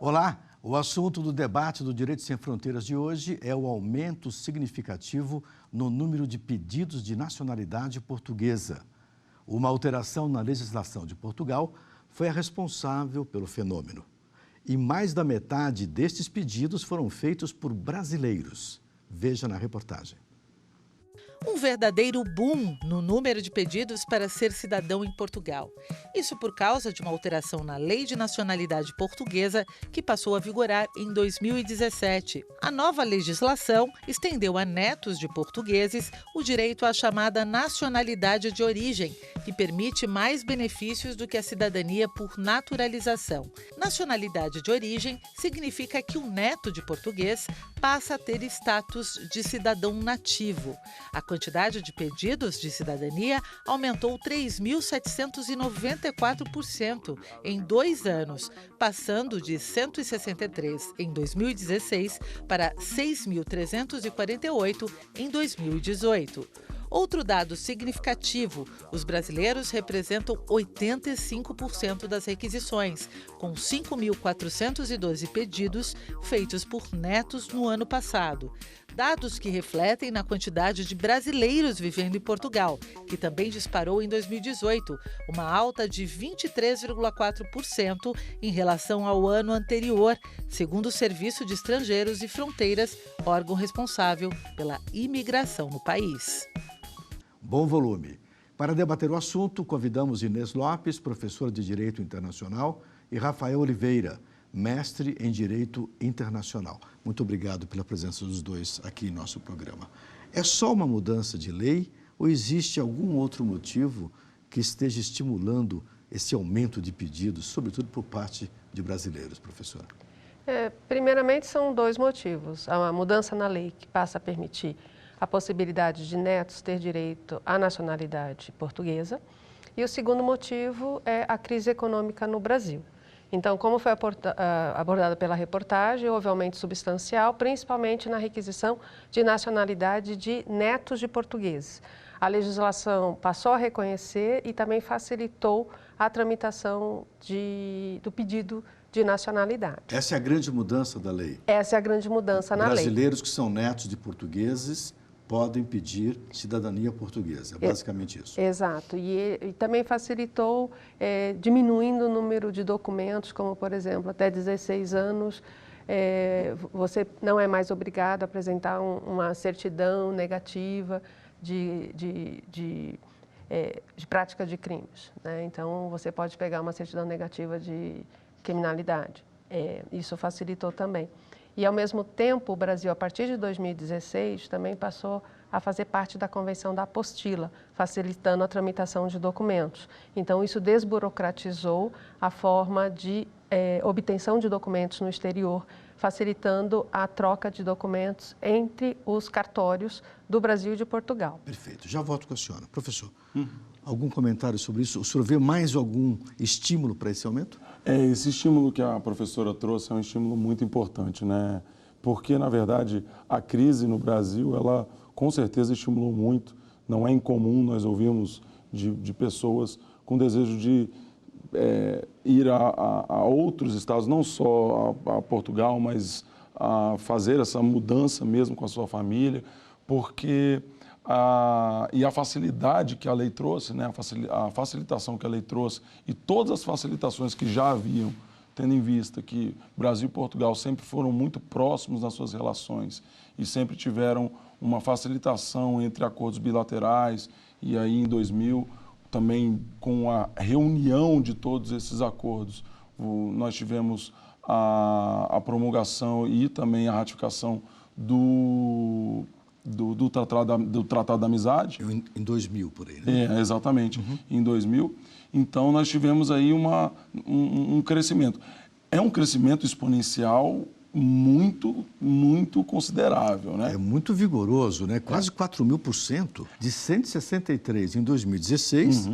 Olá, o assunto do debate do Direito Sem Fronteiras de hoje é o aumento significativo no número de pedidos de nacionalidade portuguesa. Uma alteração na legislação de Portugal foi a responsável pelo fenômeno. E mais da metade destes pedidos foram feitos por brasileiros. Veja na reportagem. Um verdadeiro boom no número de pedidos para ser cidadão em Portugal. Isso por causa de uma alteração na Lei de Nacionalidade Portuguesa que passou a vigorar em 2017. A nova legislação estendeu a netos de portugueses o direito à chamada nacionalidade de origem, que permite mais benefícios do que a cidadania por naturalização. Nacionalidade de origem significa que o neto de português passa a ter status de cidadão nativo. A quantidade de pedidos de cidadania aumentou 3.794% em 2 anos, passando de 163 em 2016 para 6.348 em 2018. Outro dado significativo, os brasileiros representam 85% das requisições, com 5.412 pedidos feitos por netos no ano passado. Dados que refletem na quantidade de brasileiros vivendo em Portugal, que também disparou em 2018, uma alta de 23,4% em relação ao ano anterior, segundo o Serviço de Estrangeiros e Fronteiras, órgão responsável pela imigração no país. Bom volume. Para debater o assunto, convidamos Inês Lopes, professora de Direito Internacional, e Rafael Oliveira, mestre em Direito Internacional. Muito obrigado pela presença dos dois aqui em nosso programa. É só uma mudança de lei ou existe algum outro motivo que esteja estimulando esse aumento de pedidos, sobretudo por parte de brasileiros, professora? Primeiramente, são 2 motivos. A mudança na lei que passa a permitir a possibilidade de netos ter direito à nacionalidade portuguesa. E o segundo motivo é a crise econômica no Brasil. Então, como foi abordada pela reportagem, houve aumento substancial, principalmente na requisição de nacionalidade de netos de portugueses. A legislação passou a reconhecer e também facilitou a tramitação do pedido de nacionalidade. Essa é a grande mudança da lei? Essa é a grande mudança na lei. Brasileiros que são netos de portugueses podem pedir cidadania portuguesa, é basicamente isso. Exato, e também facilitou, diminuindo o número de documentos, como por exemplo, até 16 anos, você não é mais obrigado a apresentar uma certidão negativa de prática de crimes, né? Então, você pode pegar uma certidão negativa de criminalidade, isso facilitou também. E, ao mesmo tempo, o Brasil, a partir de 2016, também passou a fazer parte da Convenção da Apostila, facilitando a tramitação de documentos. Então, isso desburocratizou a forma de obtenção de documentos no exterior, facilitando a troca de documentos entre os cartórios do Brasil e de Portugal. Perfeito. Já volto com a senhora. Professor, algum comentário sobre isso? O senhor vê mais algum estímulo para esse aumento? Esse estímulo que a professora trouxe é um estímulo muito importante, né? Porque, na verdade, a crise no Brasil, ela com certeza estimulou muito. Não é incomum nós ouvirmos de pessoas com desejo de ir a outros estados, não só a Portugal, mas a fazer essa mudança mesmo com a sua família, porque a facilidade que a lei trouxe, né, a facilitação que a lei trouxe e todas as facilitações que já haviam, tendo em vista que Brasil e Portugal sempre foram muito próximos nas suas relações e sempre tiveram uma facilitação entre acordos bilaterais, e aí em 2000, também com a reunião de todos esses acordos, nós tivemos a promulgação e também a ratificação do Tratado da Amizade. Em 2000, por aí, né? Exatamente, em 2000. Então, nós tivemos aí um crescimento. É um crescimento exponencial muito, muito considerável, né? É muito vigoroso, né? Quase 4.000%, de 163 em 2016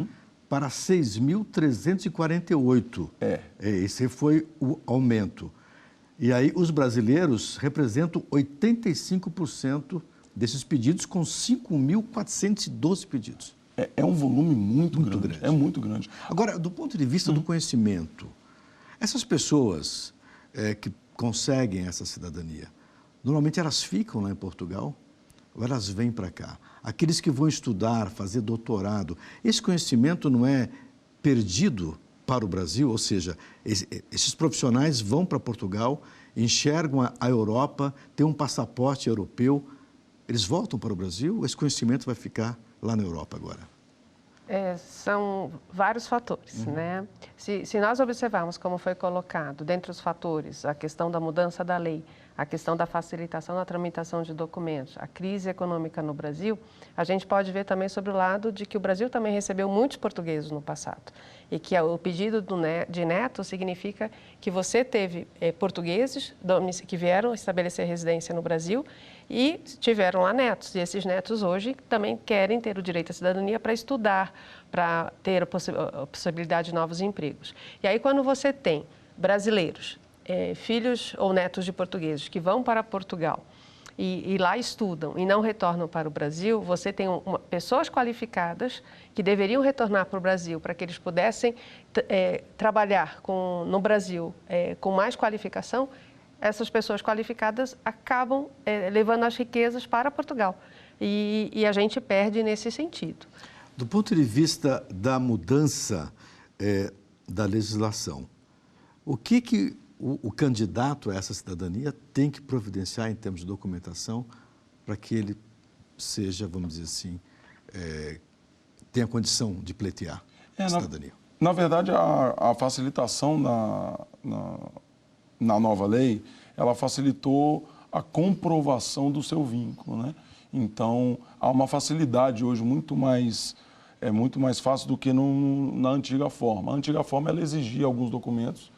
para 6.348. Esse foi o aumento. E aí os brasileiros representam 85% desses pedidos, com 5.412 pedidos. É um volume muito grande. É muito grande. Agora, do ponto de vista do conhecimento, essas pessoas que conseguem essa cidadania, normalmente elas ficam lá em Portugal ou elas vêm para cá? Aqueles que vão estudar, fazer doutorado, esse conhecimento não é perdido para o Brasil? Ou seja, esses profissionais vão para Portugal, enxergam a Europa, têm um passaporte europeu, eles voltam para o Brasil ou esse conhecimento vai ficar lá na Europa agora? São vários fatores, né? Se nós observarmos como foi colocado, dentre os fatores, a questão da mudança da lei, a questão da facilitação na tramitação de documentos, a crise econômica no Brasil, a gente pode ver também sobre o lado de que o Brasil também recebeu muitos portugueses no passado e que o pedido de neto significa que você teve portugueses que vieram estabelecer residência no Brasil e tiveram lá netos. E esses netos hoje também querem ter o direito à cidadania para estudar, para ter a possibilidade de novos empregos. E aí, quando você tem brasileiros, filhos ou netos de portugueses que vão para Portugal e lá estudam e não retornam para o Brasil, você tem pessoas qualificadas que deveriam retornar para o Brasil para que eles pudessem trabalhar no Brasil com mais qualificação. Essas pessoas qualificadas acabam levando as riquezas para Portugal e a gente perde nesse sentido. Do ponto de vista da mudança da legislação, o que o candidato a essa cidadania tem que providenciar em termos de documentação para que ele seja, vamos dizer assim, tenha condição de pleitear a cidadania? Na verdade, a facilitação na nova lei, ela facilitou a comprovação do seu vínculo, né? Então, há uma facilidade hoje muito mais fácil do que na antiga forma. A antiga forma, ela exigia alguns documentos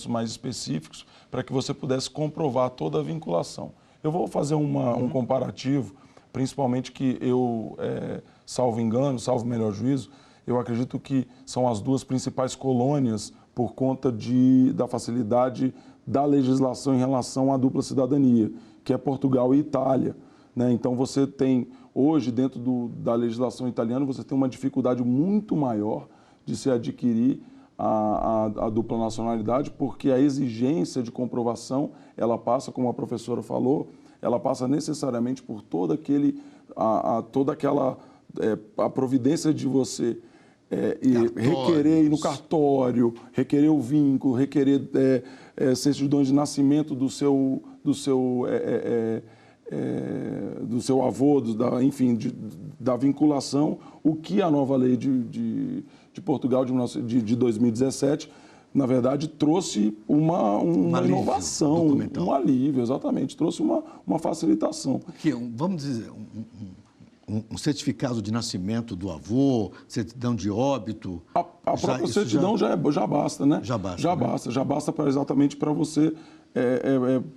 mais específicos para que você pudesse comprovar toda a vinculação. Eu vou fazer um comparativo, principalmente que eu, salvo engano, salvo melhor juízo, eu acredito que são as duas principais colônias por conta da facilidade da legislação em relação à dupla cidadania, que é Portugal e Itália, né? Então, você tem, hoje, dentro da legislação italiana, você tem uma dificuldade muito maior de se adquirir a dupla nacionalidade, porque a exigência de comprovação, ela passa, como a professora falou, ela passa necessariamente por toda aquela a providência de você requerer ir no cartório, requerer o vínculo, requerer certidões de nascimento do seu avô, enfim, da vinculação, o que a nova lei de Portugal de 2017, na verdade, trouxe uma inovação, um alívio, exatamente, trouxe uma facilitação. Vamos dizer, um certificado de nascimento do avô, certidão de óbito. A própria certidão já basta, né? Já basta exatamente para você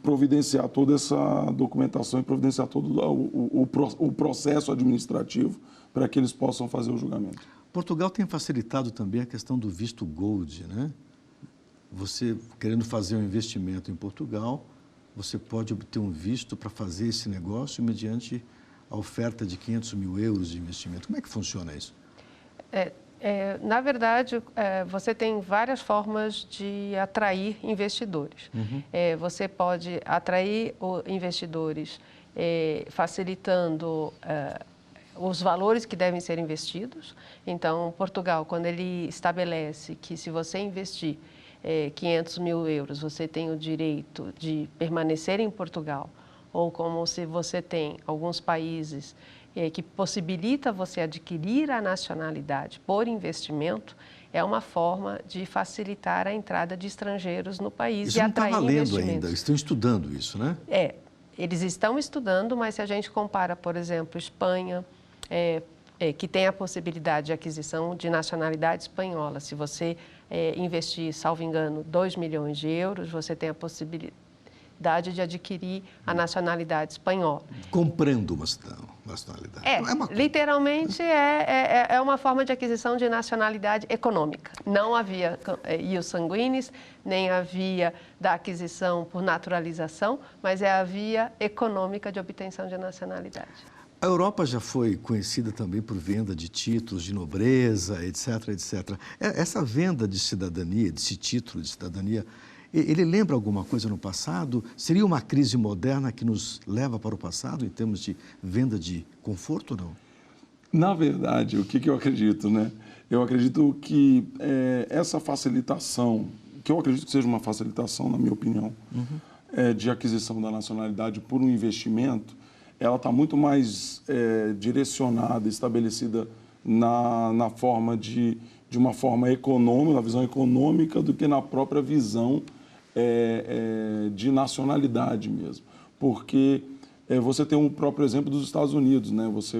providenciar toda essa documentação e providenciar todo o processo administrativo para que eles possam fazer o julgamento. Portugal tem facilitado também a questão do visto Gold, né? Você, querendo fazer um investimento em Portugal, você pode obter um visto para fazer esse negócio mediante a oferta de 500 mil euros de investimento. Como é que funciona isso? Na verdade, você tem várias formas de atrair investidores. Você pode atrair investidores facilitando os valores que devem ser investidos. Então, Portugal, quando ele estabelece que se você investir 500 mil euros, você tem o direito de permanecer em Portugal, ou como se você tem alguns países que possibilita você adquirir a nacionalidade por investimento, é uma forma de facilitar a entrada de estrangeiros no país isso e não está atrair valendo investimentos. Ainda, estão estudando isso, né? Eles estão estudando, mas se a gente compara, por exemplo, Espanha, que tem a possibilidade de aquisição de nacionalidade espanhola, se você investir, salvo engano, 2 milhões de euros, você tem a possibilidade de adquirir a nacionalidade espanhola. Comprando uma nacionalidade. Literalmente é uma forma de aquisição de nacionalidade econômica. Não havia ius sanguinis, nem havia da aquisição por naturalização, mas é a via econômica de obtenção de nacionalidade. A Europa já foi conhecida também por venda de títulos de nobreza, etc, etc. Essa venda de cidadania, desse título de cidadania, Ele lembra alguma coisa no passado? Seria uma crise moderna que nos leva para o passado em termos de venda de conforto ou não? Na verdade, o que eu acredito, né? Eu acredito que essa facilitação, que eu acredito que seja uma facilitação, na minha opinião, de aquisição da nacionalidade por um investimento, ela está muito mais direcionada, estabelecida na forma de uma forma econômica, na visão econômica, do que na própria visão de nacionalidade mesmo. Porque você tem um próprio exemplo dos Estados Unidos, né? Você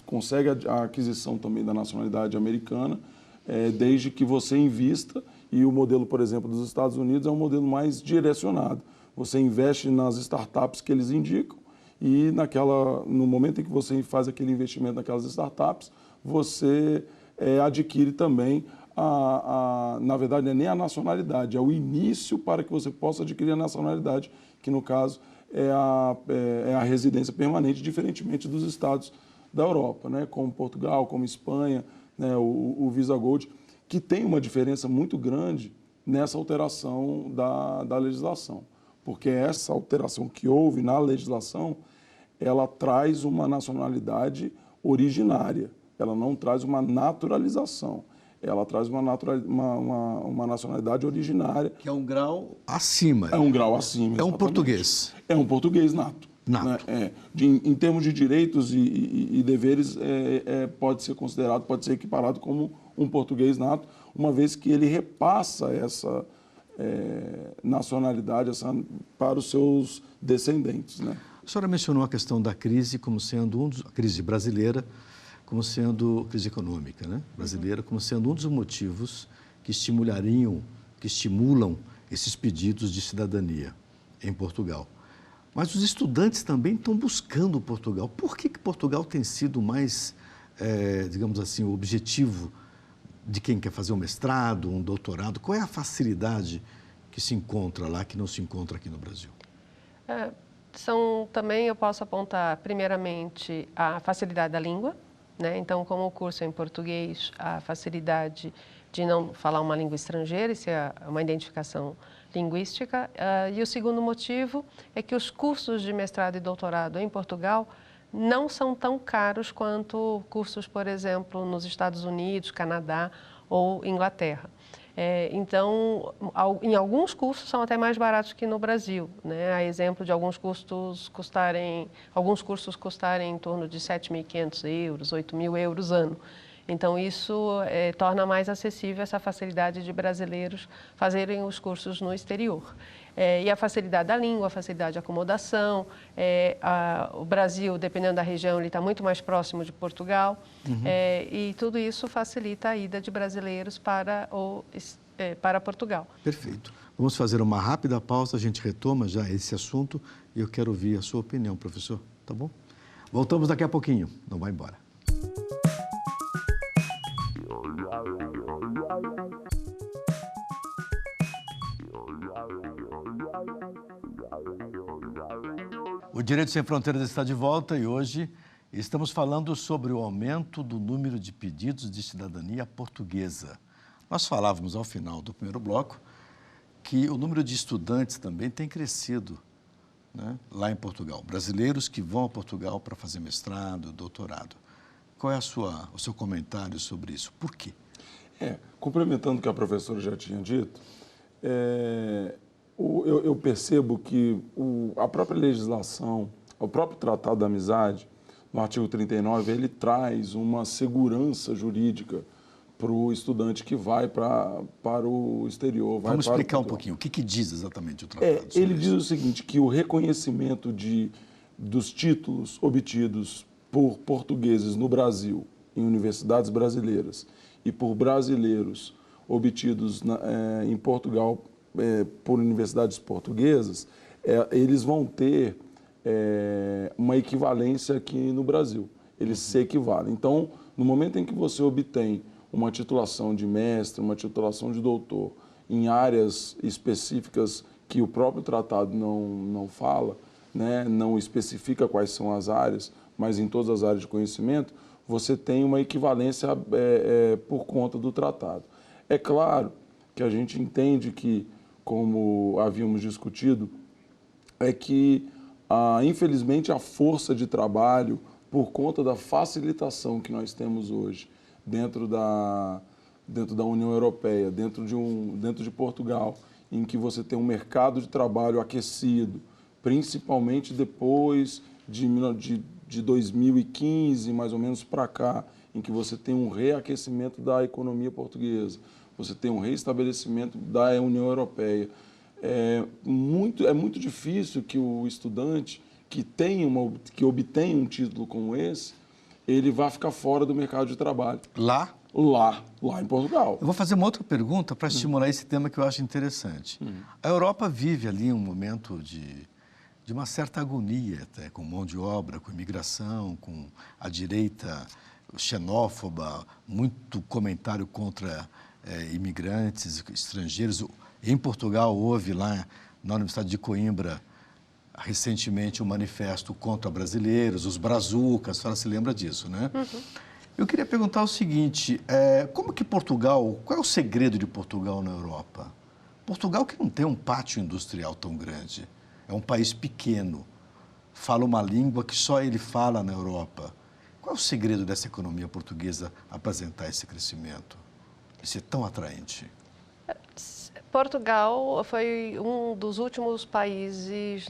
consegue a aquisição também da nacionalidade americana, desde que você invista, e o modelo, por exemplo, dos Estados Unidos é um modelo mais direcionado. Você investe nas startups que eles indicam e no momento em que você faz aquele investimento naquelas startups, você adquire também, na verdade, não é nem a nacionalidade, é o início para que você possa adquirir a nacionalidade, que no caso é a residência permanente, diferentemente dos estados da Europa, né, como Portugal, como Espanha, né, o Visa Gold, que tem uma diferença muito grande nessa alteração da legislação. Porque essa alteração que houve na legislação, ela traz uma nacionalidade originária, ela não traz uma naturalização. Ela traz uma nacionalidade originária. Que é um grau acima. É um grau acima, exatamente. É um português. É um português nato. Nato. Né? Em termos de direitos e deveres, pode ser considerado, pode ser equiparado como um português nato, uma vez que ele repassa essa nacionalidade para os seus descendentes. Né? A senhora mencionou a questão da crise como sendo a crise brasileira, como sendo crise econômica, né, brasileira, como sendo um dos motivos que estimulam esses pedidos de cidadania em Portugal. Mas os estudantes também estão buscando Portugal. Por que Portugal tem sido mais, digamos assim, o objetivo de quem quer fazer um mestrado, um doutorado? Qual é a facilidade que se encontra lá, que não se encontra aqui no Brasil? Também eu posso apontar, primeiramente, a facilidade da língua. Né? Então, como o curso é em português, a facilidade de não falar uma língua estrangeira, isso é uma identificação linguística. E o segundo motivo é que os cursos de mestrado e doutorado em Portugal não são tão caros quanto cursos, por exemplo, nos Estados Unidos, Canadá ou Inglaterra. Então, em alguns cursos são até mais baratos que no Brasil, né? Há exemplo de alguns cursos custarem em torno de 7.500 euros, 8.000 euros ano. Então, isso torna mais acessível essa facilidade de brasileiros fazerem os cursos no exterior. E a facilidade da língua, a facilidade de acomodação. O Brasil, dependendo da região, ele está muito mais próximo de Portugal. E tudo isso facilita a ida de brasileiros para Portugal. Perfeito. Vamos fazer uma rápida pausa, a gente retoma já esse assunto e eu quero ouvir a sua opinião, professor. Tá bom? Voltamos daqui a pouquinho. Não vai embora. O Direito Sem Fronteiras está de volta e hoje estamos falando sobre o aumento do número de pedidos de cidadania portuguesa. Nós falávamos ao final do primeiro bloco que o número de estudantes também tem crescido, né, lá em Portugal. Brasileiros que vão a Portugal para fazer mestrado, doutorado. Qual é o seu comentário sobre isso? Por quê? Complementando o que a professora já tinha dito, eu percebo que a própria legislação, o próprio Tratado da Amizade, no artigo 39, ele traz uma segurança jurídica para o estudante que vai para o exterior. Vamos explicar um pouquinho. O que diz exatamente o tratado? Ele diz o seguinte, que o reconhecimento dos títulos obtidos por portugueses no Brasil, em universidades brasileiras, e por brasileiros obtidos em Portugal por universidades portuguesas, eles vão ter uma equivalência aqui no Brasil. Eles se equivalem. Então, no momento em que você obtém uma titulação de mestre, uma titulação de doutor em áreas específicas que o próprio tratado não fala, né, não especifica quais são as áreas, mas em todas as áreas de conhecimento, você tem uma equivalência por conta do tratado. É claro que a gente entende que como havíamos discutido, é que, infelizmente, a força de trabalho, por conta da facilitação que nós temos hoje dentro da União Europeia, dentro de Portugal, em que você tem um mercado de trabalho aquecido, principalmente depois de 2015, mais ou menos para cá, em que você tem um reaquecimento da economia portuguesa, você tem um reestabelecimento da União Europeia. É muito difícil que o estudante que obtém um título como esse, ele vá ficar fora do mercado de trabalho. Lá Lá em Portugal. Eu vou fazer uma outra pergunta para estimular esse tema que eu acho interessante. A Europa vive ali um momento de uma certa agonia, até, com mão de obra, com imigração, com a direita xenófoba, muito comentário contra imigrantes estrangeiros. Em Portugal, houve lá na Universidade de Coimbra, recentemente, um manifesto contra brasileiros, os brazucas, a senhora se lembra disso, né? Eu queria perguntar o seguinte, como que Portugal, qual é o segredo de Portugal na Europa? Portugal que não tem um pátio industrial tão grande, é um país pequeno, fala uma língua que só ele fala na Europa. Qual é o segredo dessa economia portuguesa apresentar esse crescimento e ser tão atraente? Portugal foi um dos últimos países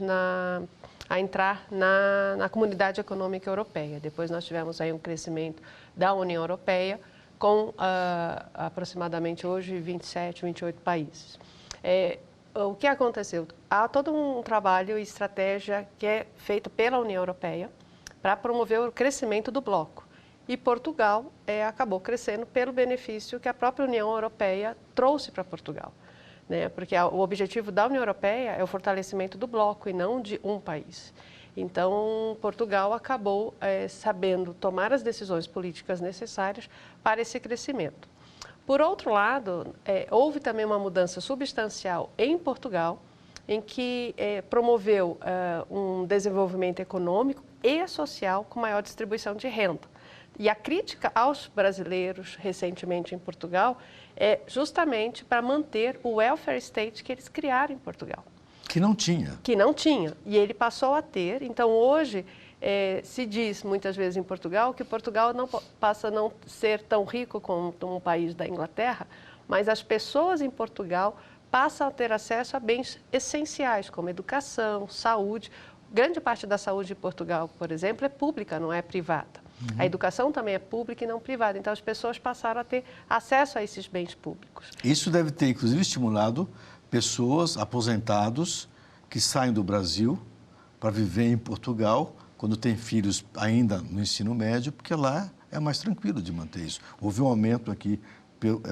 a entrar na Comunidade Econômica Europeia. Depois nós tivemos aí um crescimento da União Europeia com aproximadamente hoje 27, 28 países. O que aconteceu? Há todo um trabalho e estratégia que é feito pela União Europeia para promover o crescimento do bloco. E Portugal acabou crescendo pelo benefício que a própria União Europeia trouxe para Portugal. Né? Porque o objetivo da União Europeia é o fortalecimento do bloco e não de um país. Então, Portugal acabou sabendo tomar as decisões políticas necessárias para esse crescimento. Por outro lado, houve também uma mudança substancial em Portugal, em que promoveu um desenvolvimento econômico e social com maior distribuição de renda. E a crítica aos brasileiros recentemente em Portugal é justamente para manter o welfare state que eles criaram em Portugal. Que não tinha. Que não tinha. E ele passou a ter. Então, hoje, se diz muitas vezes em Portugal que Portugal passa a não ser tão rico como um país da Inglaterra, mas as pessoas em Portugal passam a ter acesso a bens essenciais, como educação, saúde. Grande parte da saúde de Portugal, por exemplo, é pública, não é privada. A educação também é pública e não privada. Então, as pessoas passaram a ter acesso a esses bens públicos. Isso deve ter, inclusive, estimulado pessoas, aposentados, que saem do Brasil para viver em Portugal, quando têm filhos ainda no ensino médio, porque lá é mais tranquilo de manter isso. Houve um aumento aqui,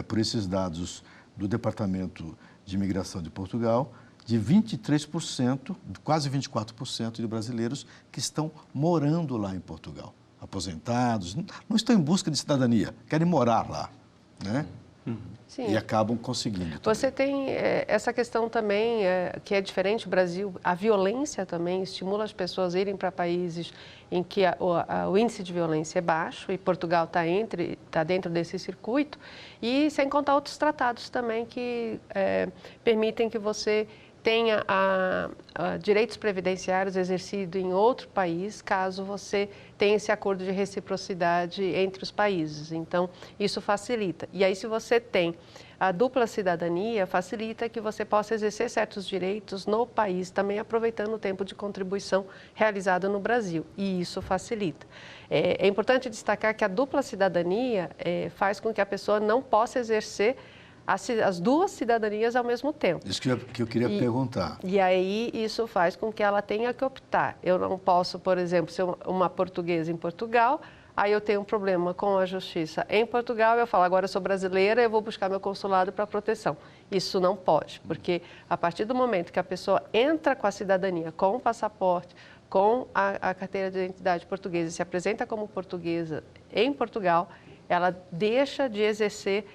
por esses dados do Departamento de Imigração de Portugal, de 23%, quase 24% de brasileiros que estão morando lá em Portugal. Aposentados, não estão em busca de cidadania, querem morar lá, né? Sim. E acabam conseguindo. Você tem essa questão também, que é diferente do Brasil, a violência também estimula as pessoas a irem para países em que o índice de violência é baixo, e Portugal está dentro desse circuito, e sem contar outros tratados também que permitem que você tenha direitos previdenciários exercidos em outro país, caso você tenha esse acordo de reciprocidade entre os países. Então, isso facilita. E aí, se você tem a dupla cidadania, facilita que você possa exercer certos direitos no país, também aproveitando o tempo de contribuição realizado no Brasil. E isso facilita. É importante destacar que a dupla cidadania faz com que a pessoa não possa exercer as duas cidadanias ao mesmo tempo. Isso que eu queria perguntar. E aí isso faz com que ela tenha que optar. Eu não posso, por exemplo, ser uma portuguesa em Portugal, aí eu tenho um problema com a justiça em Portugal, eu falo, agora eu sou brasileira, eu vou buscar meu consulado para proteção. Isso não pode, porque a partir do momento que a pessoa entra com a cidadania, com o passaporte, com a carteira de identidade portuguesa e se apresenta como portuguesa em Portugal, ela deixa de exercer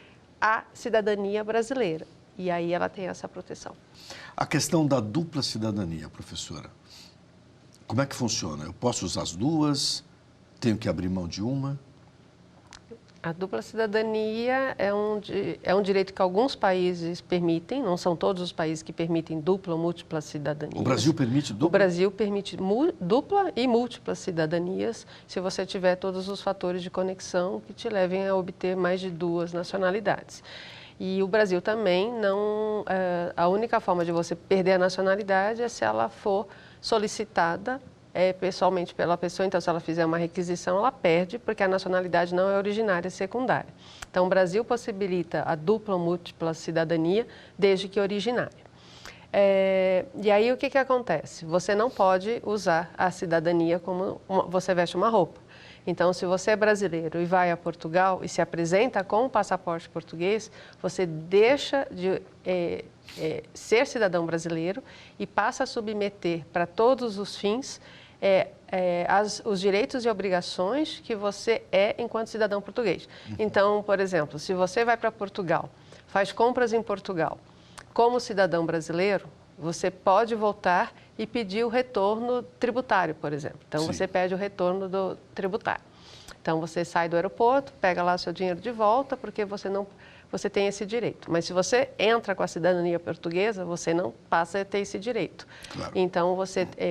a cidadania brasileira. E aí ela tem essa proteção. A questão da dupla cidadania, professora, como é que funciona? Eu posso usar as duas? Tenho que abrir mão de uma? A dupla cidadania é um direito que alguns países permitem, não são todos os países que permitem dupla ou múltipla cidadania. O Brasil permite dupla? O Brasil permite dupla e múltiplas cidadanias se você tiver todos os fatores de conexão que te levem a obter mais de 2 nacionalidades. E o Brasil também não... a única forma de você perder a nacionalidade é se ela for solicitada pessoalmente pela pessoa. Então, se ela fizer uma requisição, ela perde, porque a nacionalidade não é originária e secundária. Então, o Brasil possibilita a dupla ou múltipla cidadania desde que originária. E aí, o que acontece? Você não pode usar a cidadania como você veste uma roupa. Então, se você é brasileiro e vai a Portugal e se apresenta com o passaporte português, você deixa de ser cidadão brasileiro e passa a submeter para todos os fins os direitos e obrigações que você é enquanto cidadão português. Então, por exemplo, se você vai para Portugal, faz compras em Portugal, como cidadão brasileiro, você pode voltar e pedir o retorno tributário, por exemplo. Então, você pede o retorno do tributário. Então, você sai do aeroporto, pega lá o seu dinheiro de volta, porque você tem esse direito. Mas se você entra com a cidadania portuguesa, você não passa a ter esse direito. Claro. Então,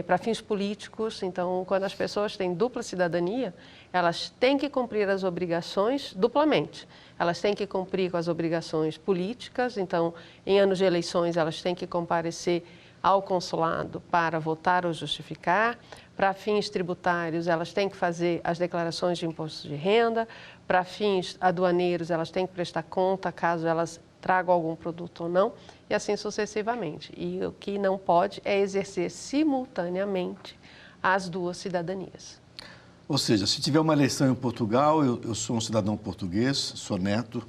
para fins políticos, então, quando as pessoas têm dupla cidadania, elas têm que cumprir as obrigações duplamente. Elas têm que cumprir com as obrigações políticas, então, em anos de eleições, elas têm que comparecer ao consulado para votar ou justificar. Para fins tributários, elas têm que fazer as declarações de imposto de renda. Para fins aduaneiros, elas têm que prestar conta caso elas tragam algum produto ou não, e assim sucessivamente. E o que não pode é exercer simultaneamente as 2 cidadanias. Ou seja, se tiver uma eleição em Portugal, eu sou um cidadão português, sou neto,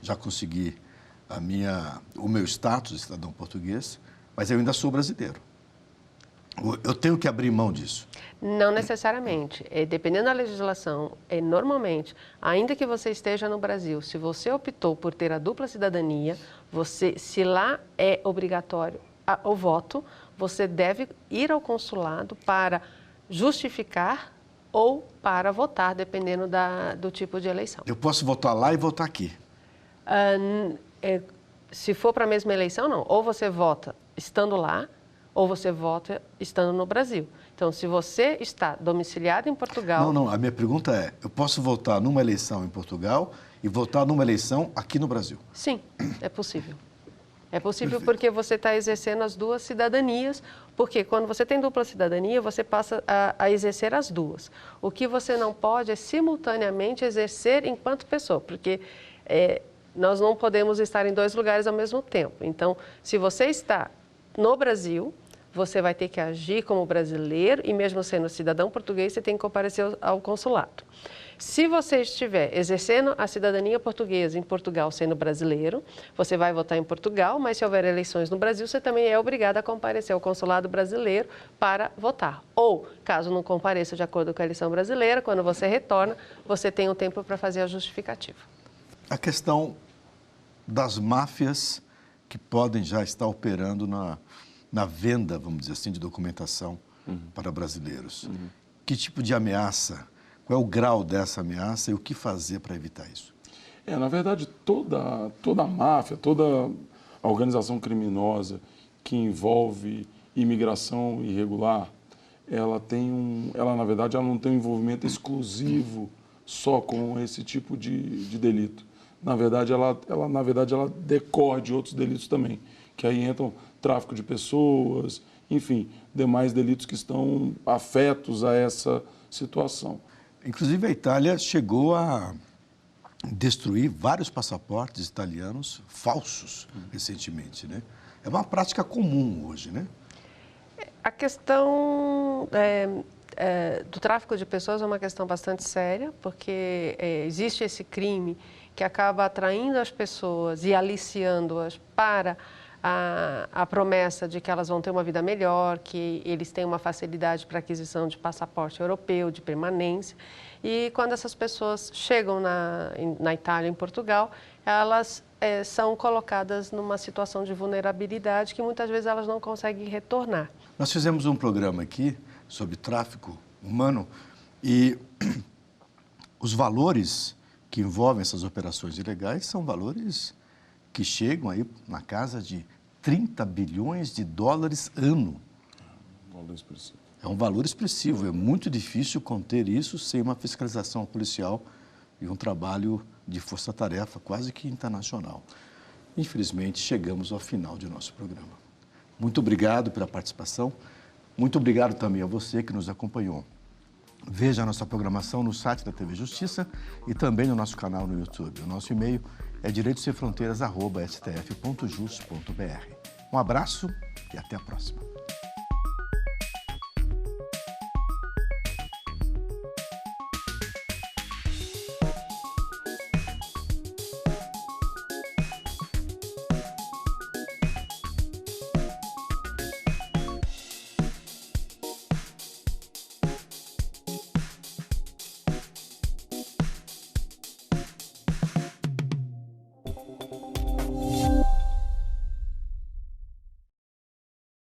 já consegui o meu status de cidadão português, mas eu ainda sou brasileiro. Eu tenho que abrir mão disso? Não necessariamente. Dependendo da legislação, normalmente, ainda que você esteja no Brasil, se você optou por ter a dupla cidadania, se lá é obrigatório o voto, você deve ir ao consulado para justificar ou para votar, dependendo do tipo de eleição. Eu posso votar lá e votar aqui? Se for para a mesma eleição, não. Ou você vota estando lá, ou você vota estando no Brasil. Então, se você está domiciliado em Portugal... Não, a minha pergunta é, eu posso votar numa eleição em Portugal e votar numa eleição aqui no Brasil? Sim, é possível. É possível. Perfeito. Porque você está exercendo as 2 cidadanias, porque quando você tem dupla cidadania, você passa a exercer as 2. O que você não pode é simultaneamente exercer enquanto pessoa, porque nós não podemos estar em 2 lugares ao mesmo tempo. Então, se você está no Brasil, você vai ter que agir como brasileiro e mesmo sendo cidadão português, você tem que comparecer ao consulado. Se você estiver exercendo a cidadania portuguesa em Portugal sendo brasileiro, você vai votar em Portugal, mas se houver eleições no Brasil, você também é obrigado a comparecer ao consulado brasileiro para votar. Ou, caso não compareça de acordo com a eleição brasileira, quando você retorna, você tem um tempo para fazer a justificativa. A questão das máfias que podem já estar operando na venda, vamos dizer assim, de documentação para brasileiros. Que tipo de ameaça, qual é o grau dessa ameaça e o que fazer para evitar isso? Na verdade, toda a máfia, toda a organização criminosa que envolve imigração irregular, ela na verdade, ela não tem um envolvimento exclusivo só com esse tipo de delito. Na verdade, ela decorre de outros delitos também, que aí entram tráfico de pessoas, enfim, demais delitos que estão afetos a essa situação. Inclusive, a Itália chegou a destruir vários passaportes italianos falsos recentemente, né? É uma prática comum hoje, né? A questão do tráfico de pessoas é uma questão bastante séria, porque existe esse crime que acaba atraindo as pessoas e aliciando-as para a promessa de que elas vão ter uma vida melhor, que eles têm uma facilidade para aquisição de passaporte europeu, de permanência. E quando essas pessoas chegam na Itália, em Portugal, elas são colocadas numa situação de vulnerabilidade que muitas vezes elas não conseguem retornar. Nós fizemos um programa aqui sobre tráfico humano e os valores que envolvem essas operações ilegais são valores que chegam aí na casa de 30 bilhões de dólares ano. É um valor expressivo, é muito difícil conter isso sem uma fiscalização policial e um trabalho de força-tarefa quase que internacional. Infelizmente, chegamos ao final de nosso programa. Muito obrigado pela participação, muito obrigado também a você que nos acompanhou. Veja a nossa programação no site da TV Justiça e também no nosso canal no YouTube. O nosso e-mail é direitosemfronteiras@stf.jus.br. Um abraço e até a próxima.